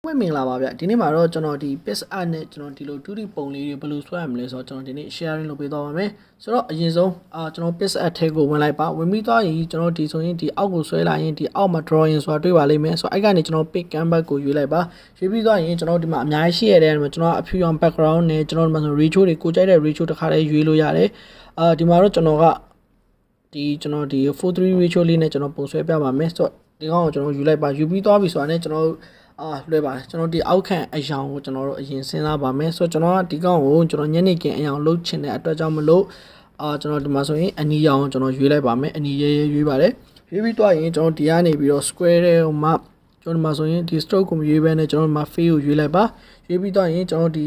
ဝင့်မင်္ဂလာပါဗျဒီနေ့မှာတော့ကျွန်တော်ဒီ PicsArt နဲ့ကျွန်တော်ဒီလို 2D ပုံလေးတွေဘယ်လိုဆွဲရမလဲဆိုတော့ကျွန်တော်ဒီနေ့ sharing လုပ်ပေးသွားပါမယ်ဆိုတော့အရင်ဆုံးကျွန်တော် PicsArt ထဲကိုဝင်လိုက်ပါဝင်ပြီးသွားရင်ကျွန်တော်ဒီဆိုရင်ဒီအောက်ကိုဆွဲလိုက်ရင်ဒီအောက်မှာ drawing ဆိုတာတွေ့ပါလိမ့်မယ်ဆိုတော့အဲ့ကနေကျွန်တော် pick canvas ကိုရွေးလိုက်ပါရွေးပြီးသွားရင်ကျွန်တော်ဒီမှာအများကြီးရှိရတဲ့ကျွန်တော်အဖြူရောင် background နဲ့ကျွန်တော်ဒီမှာဆို ratio တွေကိုကြိုက်တဲ့ ratio တစ်ခါလေးရွေးလို့ရတယ်ဒီမှာတော့ကျွန်တော်ကကျွန်တော်ဒီ 4:3 ratio လေးနဲ့ကျွန်တော်ပုံဆွဲပြပါမယ်ဆိုတော့ဒီကောင်ကိုကျွန်တော်ယူလိုက်ပါယူပြီးသွားပြီဆိုတာနဲ့ကျွန်တော်လွယ်ပါတယ်ကျွန်တော်ဒီအောက်ခံအယောင်ကိုကျွန်တော်တို့အရင်စဉ်းစားပါမယ်ဆိုတော့ကျွန်တော်ကဒီကောင်ကိုကျွန်တော်ညနေခင်းအယောင်လှုပ်ချင်တဲ့အတွက်ကြောင့်မလို့ကျွန်တော်ဒီမှာဆိုရင်အနီရောင်ကျွန်တော်ရွေးလိုက်ပါမယ်အနီရဲရွေးပါတယ်ရွေးပြီးတော့ရင်ကျွန်တော်ဒီကနေပြီးတော့ square ထဲမှာကျွန်တော်ဒီမှာဆိုရင်ဒီ stroke ကိုရွေးပဲနဲ့ကျွန်တော်ဒီမှာ fill ကိုရွေးလိုက်ပါရွေးပြီးတော့ရင်ကျွန်တော်ဒီ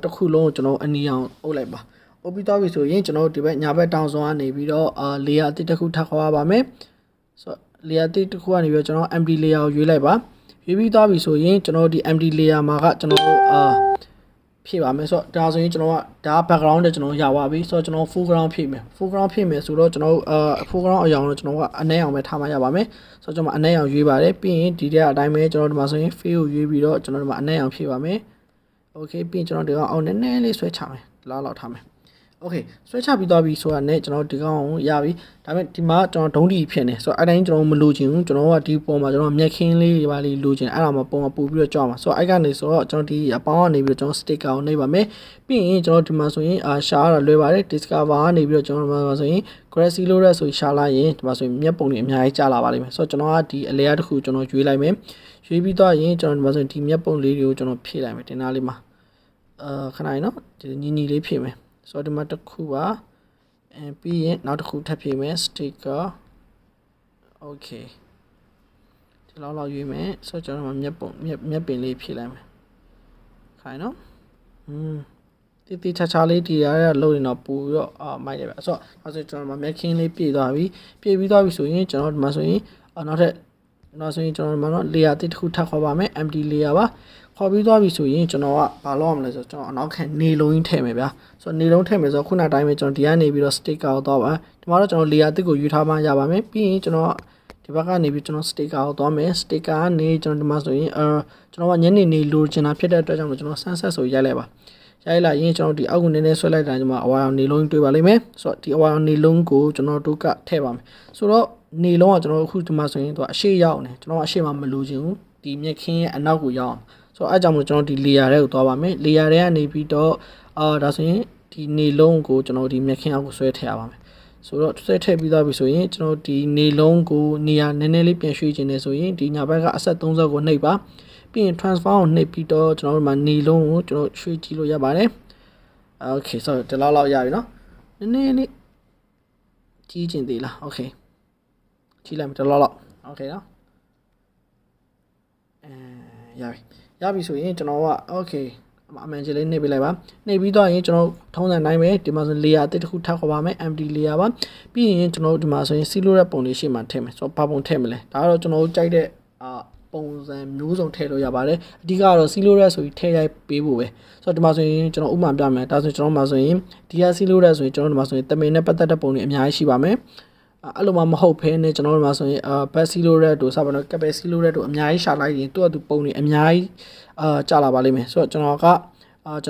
တစ်ခုလုံးကိုကျွန်တော်အနီရောင်အုပ်လိုက်ပါအုပ်ပြီးတော့ပြီဆိုရင်ကျွန်တော်ဒီဘက်ညာဘက်တောင်ဆောင်ကနေပြီးတော့layer အသစ်တစ်ခုထပ်ခေါ်ရပါမယ်ဆိုတော့ layer အသစ်တစ်ခုကနေပြီးတော့ကျွန်တော် empty layer ကိုရွေးလိုက်ပါရွေးပြီးသွားပြီဆိုရင်ကျွန်တော်ဒီ empty layer မှာကကျွန်တော်ဖြည့်ပါမယ်ဆိုတော့ဒါဆိုရင်ကျွန်တော်ကဒါ background နဲ့ကျွန်တော်ရပါပြီဆိုတော့ကျွန်တော် foreground ဖြည့်မယ် foreground ဖြည့်မယ်ဆိုတော့ကျွန်တော်foreground အရောင်လို့ကျွန်တော်ကအနည်းအောင်ပဲထားမှရပါမယ်ဆိုတော့ကျွန်တော်အနည်းအောင်ရွေးပါတယ်ပြီးရင်ဒီတဲ့အတိုင်းပဲကျွန်တော်ဒီမှာဆိုရင် fill ကိုရွေးပြီးတော့ကျွန်တော်ဒီမှာအနည်းအောင်ဖြည့်ပါမယ် okay ပြီးရင်ကျွန်တော်ဒီကောင်အောင်နည်းနည်းလေးဆွဲချမယ်လောက်ထားမယ်Okay ဆွဲချပြီးသွားပြီဆိုတာနဲ့ကျွန်တော်ဒီကောင်ကိုရပြီဒါပေမဲ့ဒီမှာကျွန်တော်ဒုံးတီဖြစ်နေဆိုတော့အဲ့တိုင်းကျွန်တော်မလိုချင်ဘူးကျွန်တော်ကဒီပုံမှာကျွန်တော်မျက်ခင်းလေးတွေပါလေးလိုချင်အဲ့ဒါမှပုံကပို့ပြီးတော့ကြောက်မှာဆိုတော့အဲ့ကနေဆိုတော့ကျွန်တော်ဒီအပေါင်းကနေပြီးတော့ကျွန်တော် sticker ကိုနှိပ်ပါမယ်ပြီးရင်ကျွန်တော်ဒီမှာဆိုရင်ရှာရတာလွယ်ပါတယ် discover ကနေပြီးတော့ကျွန်တော်ဒီမှာဆိုရင် grassy loader ဆိုရှာလိုက်ရင်ဒီမှာဆိုရင်မျက်ပုံတွေအများကြီးကြာလာပါလိမ့်မယ်ဆိုတော့ကျွန်တော်ကဒီအလဲတစ်ခုကျွန်တော်ရွေးလိုက်မယ်ရွေးပြီးသွားရင်ကျွန်တော်ဒီမှာဆိုရင်ဒီမျက်ပုံလေးတွေကိုကျွန်တော်ဖြည့်လိုက်မယ်တင်သားလေးမှာခဏနော်ဒီညီလေးဖြည့်မယ်ဆိုတော့ဒီမှာတစ်ခုပါပြီးရင်နောက်တစ်ခုထပ်ဖြည့်မယ် sticker okay ဒီလောက်ရွေးမယ်ဆိုတော့ကျွန်တော်မျက်ပင်လေးဖြည့်လိုက်မယ်ခိုင်းနော်တီချာလေးဒီရလုံးနေတော့ပူပြီးတော့မိုက်တယ်ဗျဆိုတော့ကျွန်တော်မျက်ခင်းလေးပြည့်သွားပြီဆိုရင်ကျွန်တော်ဒီမှာဆိုရင်နောက်ဆိုရင်ကျွန်တော်ဒီမှာတော့ layer တစ်ခုထပ်ခေါ်ပါမယ် empty layer ပါခေါ်ပြီးသွားပြီဆိုရင်ကျွန်တော်ကဘာလုပ်ရမလဲဆိုတော့ကျွန်တော်အနောက်ခံနေလုံးကြီးထည့်မယ်ဗျာဆိုတော့နေလုံးထည့်မယ်ဆိုတော့ခုနတိုင်းပဲကျွန်တော်ဒီကနေပြီးတော့ sticker ကိုသွားပါဒီမှာတော့ကျွန်တော် layer တစ်ကိုယူထားမှရပါမယ်ပြီးရင်ကျွန်တော်ဒီဘက်ကနေပြီးကျွန်တော် sticker ကိုသွားမယ် sticker ကနေကျွန်တော်ဒီမှာဆိုရင်ကျွန်တော်ကညနေနေလိုချင်တာဖြစ်တဲ့အတွက်ကြောင့်ကျွန်တော် sunset ဆိုရိုက်လိုက်ပါရိုက်လိုက်ရင်ကျွန်တော်ဒီအောက်ကိုနည်းနည်းဆွဲလိုက်တာဒီမှာအဝါရောင်နေလုံးတွေးပါလိမ့်မယ်ဆိုတော့ဒီအဝါရောင်နေလုံးကိုကျွန်တော်တို့ကထည့်ပါမယ်ဆိုတော့နေလုံးကကျွန်တော်အခုဒီမှာဆိုရင်သူကအရှိရောက်နေကျွန်တော်အရှိမှမလိုချင်ဘူးဒီမြက်ခင်းရဲ့အနောက်ကိုရောက်ဆိုတော့အဲကြောင့်မို့ကျွန်တော်ဒီ layer တွေကိုသွားပါမယ် layer တွေကနေပြီးတော့ဒါဆိုရင်ဒီနေလုံးကိုကျွန်တော်ဒီမြက်ခင်းအောက်ကိုဆွဲထည့်ရပါမယ်ဆိုတော့ဆွဲထည့်ပြီးသွားပြီဆိုရင်ကျွန်တော်ဒီနေလုံးကိုနေရာနည်းနည်းလေးပြန်ရွှေ့ခြင်းနေဆိုရင်ဒီညာဘက်ကအဆက်30ကိုနှိပ်ပါပြီးရင် transform ကိုနှိပ်ပြီးတော့ကျွန်တော်တို့မှာနေလုံးကိုကျွန်တော်ရွှေ့ကြည့်လို့ရပါတယ် okay ဆိုတော့ဒီလောက်ရပြီเนาะနည်းနည်းလေးကြီးကျင်သေးလား okay ကြည့်လိုက်မယ်ဒီလောက် okay เนาะရပြီဆိုရင်ကျွန်တော်က okay အမှန်ကြီးလေးနှိပ်ပေးလိုက်ပါနှိပ်ပြီးတော့ရင်ကျွန်တော်ထုံးစံတိုင်းပဲဒီမှာဆို layer အသစ်တစ်ခုထပ်ခေါ်ပါမယ် empty layer ပါပြီးရင်ကျွန်တော်ဒီမှာဆိုရင် silhouette ပုံလေးရှေ့မှာထည့်မယ်ဆိုတော့ဘာပုံထည့်မလဲဒါကတော့ကျွန်တော်တို့ကြိုက်တဲ့ပုံစံမျိုးစုံထည့်လို့ရပါတယ်အဓိကတော့ silhouette ဆိုပြီးထည့်ရိုက်ပေးဖို့ပဲဆိုတော့ဒီမှာဆိုရင်ကျွန်တော်ဥပမာပြမယ်ဒါဆိုကျွန်တော်မှာဆိုရင်ဒီက silhouette ဆိုရင်ကျွန်တော်ဒီမှာဆိုရင်တမင်နဲ့ပတ်သက်တဲ့ပုံတွေအများကြီးရှိပါမယ်အဲ့လိုမှမဟုတ်ဖဲနဲ့ကျွန်တော်တို့မှာဆိုရင်back silhouette တို့စပါတော့ cap silhouette တို့အများကြီးရှာလိုက်ရင်သူ့အတူပုံတွေအများကြီးကြာလာပါလိမ့်မယ်ဆိုတော့ကျွန်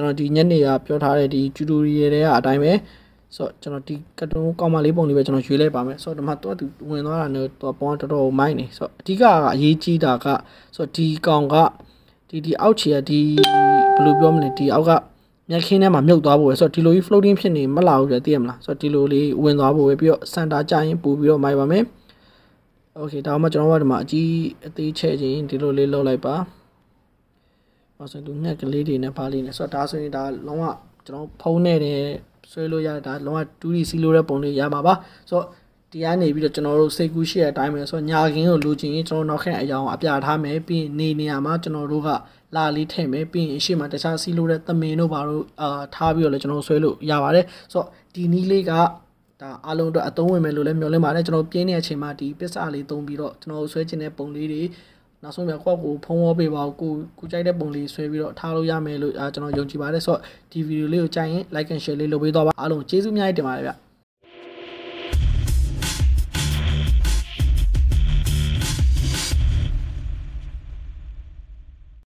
တော်ဒီညနေကပြောထားတဲ့ဒီ tutorial တွေကအတိုင်းပဲဆိုတော့ကျွန်တော်ဒီကတ်တုန်းကောင်းမလေးပုံလေးပဲကျွန်တော်ရွေးလိုက်ပါမယ်ဆိုတော့ဒီမှာသူဝင်သွားတာနဲ့သူပုံကတော်တော်မိုက်နေဆိုတော့အဓိကအရေးကြီးတာကဆိုတော့ဒီကောင်ကဒီအောက်ခြေကဒီဘယ်လိုပြောမလဲဒီအောက်ကမျက်ခင်းထဲမှာမြုပ်သွားဖို့ပဲဆိုတော့ဒီလိုကြီး floating ဖြစ်နေမလာဘူးလေသိရမလားဆိုတော့ဒီလိုလေးဝင်သွားဖို့ပဲပြီးတော့ center ကျရင်ပို့ပြီးတော့မိုက်ပါမယ် okay ဒါမှကျွန်တော်ကဒီမှာအကြီးအသေးချဲ့ခြင်းဒီလိုလေးလုပ်လိုက်ပါဆိုရင်သူငှက်ကလေးတွေနဲ့ပါလေးနဲ့ဆိုတော့ဒါဆိုရင်ဒါလုံးဝကျွန်တော်ဖုံးနေတယ်ဆွဲလို့ရတာလုံးဝ 2D စီလိုတဲ့ပုံလေးရမှာပါဆိုတော့ဒီကနေပြီးတော့ကျွန်တော်တို့စိတ်ကူးရှိတဲ့အတိုင်းပဲဆိုတော့ညာခင်းကိုလိုချင်ရင်ကျွန်တော်နောက်ခက်အရာအပြထားမယ်ပြီးရင်နေရာမှာကျွန်တော်တို့ကလာလေးထည့်မယ်ပြီးရင်အရှိမတခြားစီလိုတဲ့သမင်တို့ဘာလို့ထားပြီးတော့လည်းကျွန်တော်ဆွဲလို့ရပါတယ်ဆိုတော့ဒီနီးလေးကဒါအားလုံးအတွက်အသုံးဝင်မယ်လို့လည်းမျှော်လင့်ပါတယ်ကျွန်တော်ပြင်းနေတဲ့အချိန်မှာဒီ PicsArt လေးသုံးပြီးတော့ကျွန်တော်ဆွဲခြင်းတဲ့ပုံလေးတွေနောက်ဆုံးမြကိုဖုံးဝေါ်ပေးပါကိုကြိုက်တဲ့ပုံလေးဆွဲပြီးတော့ထားလို့ရမယ်လို့ကျွန်တော်ယုံကြည်ပါတယ်ဆိုတော့ဒီဗီဒီယိုလေးကိုကြိုက်ရင် like and share လေးလုပ်ပေးသွားပါအားလုံးကျေးဇူးအများကြီးတင်ပါတယ်ဗျ